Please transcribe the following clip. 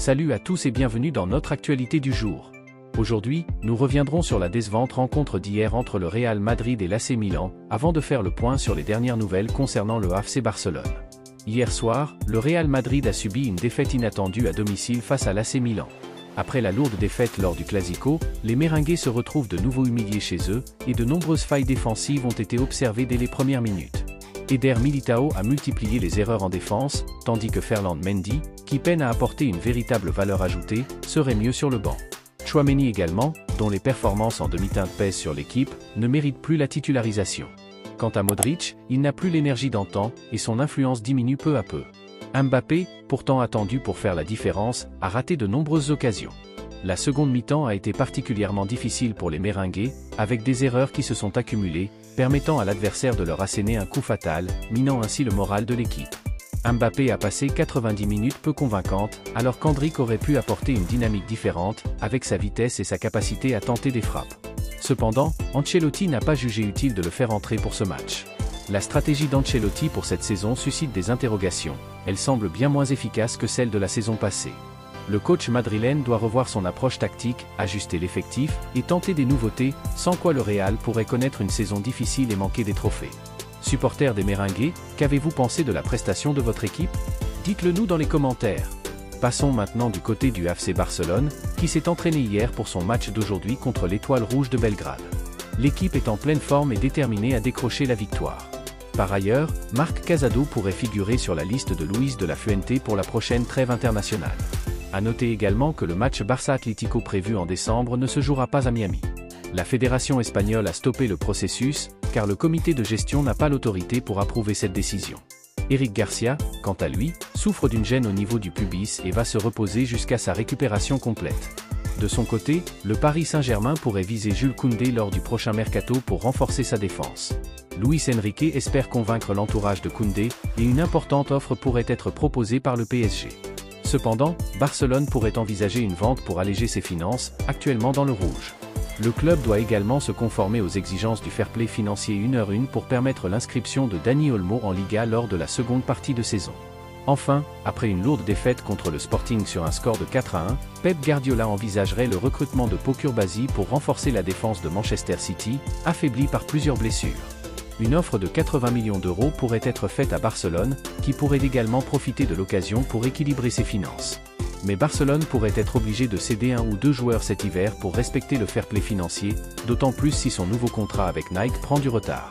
Salut à tous et bienvenue dans notre actualité du jour. Aujourd'hui, nous reviendrons sur la décevante rencontre d'hier entre le Real Madrid et l'AC Milan, avant de faire le point sur les dernières nouvelles concernant le FC Barcelone. Hier soir, le Real Madrid a subi une défaite inattendue à domicile face à l'AC Milan. Après la lourde défaite lors du Clasico, les Merengues se retrouvent de nouveau humiliés chez eux, et de nombreuses failles défensives ont été observées dès les premières minutes. Eder Militao a multiplié les erreurs en défense, tandis que Ferland Mendy, qui peine à apporter une véritable valeur ajoutée, serait mieux sur le banc. Tchouaméni également, dont les performances en demi-teinte pèsent sur l'équipe, ne mérite plus la titularisation. Quant à Modric, il n'a plus l'énergie d'antan, et son influence diminue peu à peu. Mbappé, pourtant attendu pour faire la différence, a raté de nombreuses occasions. La seconde mi-temps a été particulièrement difficile pour les Merengues, avec des erreurs qui se sont accumulées, permettant à l'adversaire de leur asséner un coup fatal, minant ainsi le moral de l'équipe. Mbappé a passé 90 minutes peu convaincantes, alors qu'Endrick aurait pu apporter une dynamique différente, avec sa vitesse et sa capacité à tenter des frappes. Cependant, Ancelotti n'a pas jugé utile de le faire entrer pour ce match. La stratégie d'Ancelotti pour cette saison suscite des interrogations, elle semble bien moins efficace que celle de la saison passée. Le coach madrilène doit revoir son approche tactique, ajuster l'effectif, et tenter des nouveautés, sans quoi le Real pourrait connaître une saison difficile et manquer des trophées. Supporters des Merengues, qu'avez-vous pensé de la prestation de votre équipe? Dites-le nous dans les commentaires. Passons maintenant du côté du FC Barcelone, qui s'est entraîné hier pour son match d'aujourd'hui contre l'Étoile Rouge de Belgrade. L'équipe est en pleine forme et déterminée à décrocher la victoire. Par ailleurs, Marc Casado pourrait figurer sur la liste de Luis de la Fuente pour la prochaine trêve internationale. À noter également que le match Barça-Atlético prévu en décembre ne se jouera pas à Miami. La fédération espagnole a stoppé le processus, car le comité de gestion n'a pas l'autorité pour approuver cette décision. Eric Garcia, quant à lui, souffre d'une gêne au niveau du pubis et va se reposer jusqu'à sa récupération complète. De son côté, le Paris Saint-Germain pourrait viser Jules Koundé lors du prochain mercato pour renforcer sa défense. Luis Enrique espère convaincre l'entourage de Koundé, et une importante offre pourrait être proposée par le PSG. Cependant, Barcelone pourrait envisager une vente pour alléger ses finances, actuellement dans le rouge. Le club doit également se conformer aux exigences du fair play financier 1h1 pour permettre l'inscription de Dani Olmo en Liga lors de la seconde partie de saison. Enfin, après une lourde défaite contre le Sporting sur un score de 4-1, Pep Guardiola envisagerait le recrutement de Pau Cubarsí pour renforcer la défense de Manchester City, affaiblie par plusieurs blessures. Une offre de 80 millions d'euros pourrait être faite à Barcelone, qui pourrait également profiter de l'occasion pour équilibrer ses finances. Mais Barcelone pourrait être obligé de céder un ou deux joueurs cet hiver pour respecter le fair play financier, d'autant plus si son nouveau contrat avec Nike prend du retard.